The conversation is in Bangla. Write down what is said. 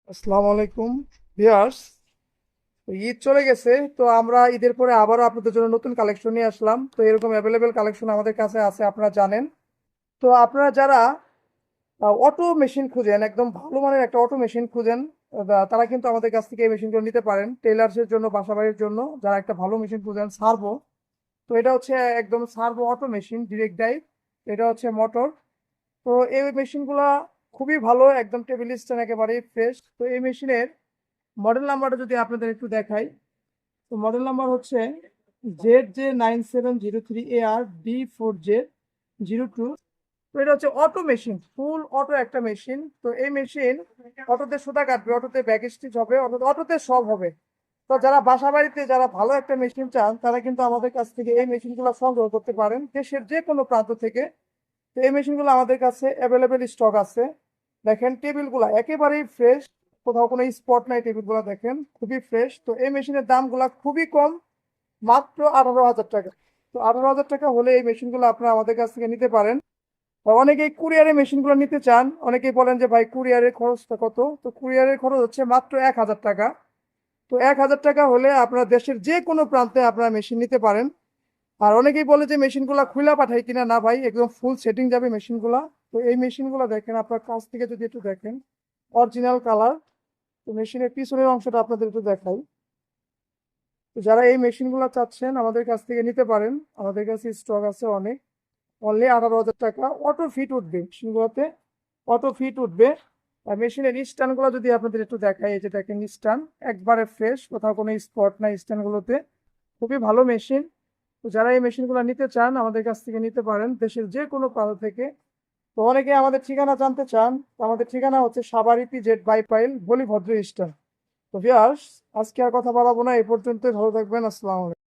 আসসালামু আলাইকুম ভিউয়ার্স। ঈদ চলে গেছে, তো আমরা ঈদের পরে আবারও আপনাদের জন্য নতুন কালেকশন নিয়ে আসলাম। তো এরকম অ্যাভেলেবেল কালেকশন আমাদের কাছে আছে, আপনারা জানেন। তো আপনারা যারা অটো মেশিন খুঁজেন, একদম ভালো মানের একটা অটো মেশিন খুঁজেন, তারা কিন্তু আমাদের কাছ থেকে এই মেশিনগুলো নিতে পারেন। টেলার্সের জন্য, বাসাবাড়ির জন্য যারা একটা ভালো মেশিন খুঁজেন, সার্ভো। তো এটা হচ্ছে একদম servo auto machine, direct drive. এটা হচ্ছে মোটর। তো এই মেশিনগুলা খুবই ভালো, একদম টেবিল স্ট্যান্ড, একেবারেই ফ্রেশ। তো এই মেশিনের মডেল নাম্বারটা যদি আপনাদের একটু দেখাই, তো মডেল নাম্বার হচ্ছে ZJ9703AR D4J02। তো এটা হচ্ছে অটো মেশিন, ফুল অটো একটা মেশিন। তো এই মেশিন অটোতে সুতা কাটবে, অটোতে ব্যাক স্টিচ হবে, অটোতে অটোতে সব হবে। তো যারা বাসা বাড়িতে যারা ভালো একটা মেশিন চান, তারা কিন্তু আমাদের কাছ থেকে এই মেশিনগুলো সংগ্রহ করতে পারেন দেশের যে কোনো প্রান্ত থেকে। তো এই মেশিনগুলো আমাদের কাছে অ্যাভেলেবেল স্টক আছে। দেখেন টেবিলগুলো একেবারেই ফ্রেশ, কোথাও কোনো স্পট নাই, টেবিলগুলো দেখেন খুবই ফ্রেশ। তো এই মেশিনের দামগুলো খুবই কম, মাত্র 18,000 টাকা। তো 18,000 টাকা হলে এই মেশিনগুলো আপনারা আমাদের কাছ থেকে নিতে পারেন। আর অনেকেই কুরিয়ারে মেশিনগুলো নিতে চান, অনেকেই বলেন যে ভাই কুরিয়ারের খরচটা কত। তো কুরিয়ারের খরচ হচ্ছে মাত্র 1,000 টাকা। তো 1,000 টাকা হলে আপনারা দেশের যে কোনো প্রান্তে আপনারা মেশিন নিতে পারেন। আর অনেকেই বলে যে মেশিনগুলো খুলে পাঠাই কিনা, না ভাই, একদম ফুল সেটিং যাবে মেশিনগুলা। তো এই মেশিনগুলো দেখেন, আপনার কাছ থেকে যদি একটু দেখেন, অরিজিনাল কালার। তো মেশিনের পিছনের অংশটা আপনাদের একটু দেখাই। তো যারা এই মেশিনগুলো চাচ্ছেন আমাদের কাছ থেকে নিতে পারেন, আমাদের কাছে স্টক আছে অনেক। অনলি 18,000 টাকা, অটো ফিট উঠবে মেশিনগুলোতে, অটো ফিট উঠবে। আর মেশিনের স্ট্যান্ডগুলো যদি আপনাদের একটু দেখাই, এই যে দেখেন স্ট্যান্ড একবারে ফ্রেশ, কোথাও কোনো স্পট নাই স্ট্যান্ডগুলোতে। খুবই ভালো মেশিন। তো যারা এই মেশিনগুলো নিতে চান আমাদের কাছ থেকে নিতে পারেন দেশের যে কোনো প্রান্ত থেকে। তো অনেকে আমাদের ঠিকানা জানতে চান, তো আমাদের ঠিকানা হচ্ছে সাভার ইপিজেড বাইপাইল বলিভদ্র স্ট্যান্ড। তো ভিউয়ার্স, আজকে আর কথা বাড়াবো না, এই পর্যন্তই। ভালো থাকবেন, আসসালামু আলাইকুম।